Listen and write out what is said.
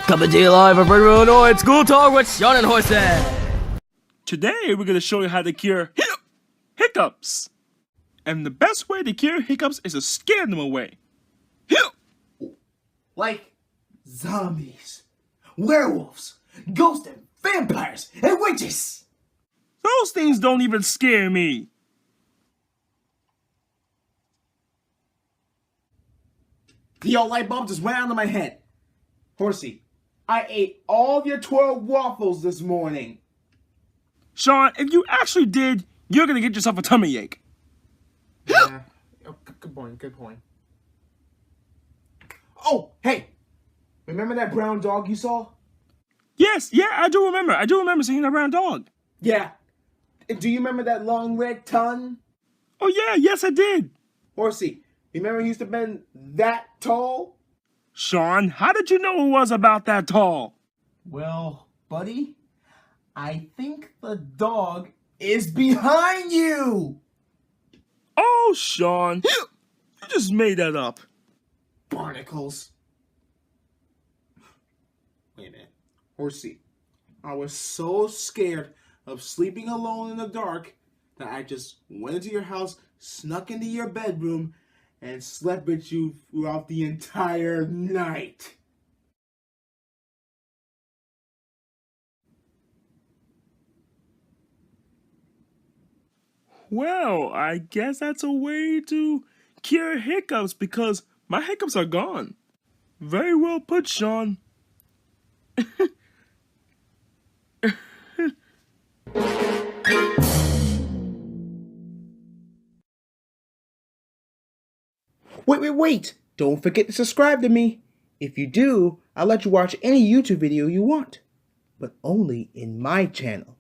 Coming to you live from Bridgeville, Illinois. It's School Talk with Sean and Horsey. Today we're going to show you how to cure hiccups. And the best way to cure hiccups is to scare them away. Like zombies, werewolves, ghosts, and vampires, and witches. Those things don't even scare me. The old light bulb just went out of my head. Horsey, I ate all of your 12 waffles this morning. Sean, if you actually did, you're going to get yourself a tummy ache. Yeah. Oh, good point. Oh, hey! Remember that brown dog you saw? Yes, yeah, I do remember. I do remember seeing that brown dog. Yeah. Do you remember that long red tongue? Oh, yeah, yes, I did. Horsey, remember he used to been that tall? Sean, how did you know it was about that tall? Well, buddy, I think the dog is behind you! Oh, Sean, you just made that up. Barnacles. Wait a minute. Horsey, I was so scared of sleeping alone in the dark that I just went into your house, snuck into your bedroom, and slept with you throughout the entire night. Well, I guess that's a way to cure hiccups because my hiccups are gone. Very well put, Sean. Wait! Don't forget to subscribe to me. If you do, I'll let you watch any YouTube video you want, but only in my channel.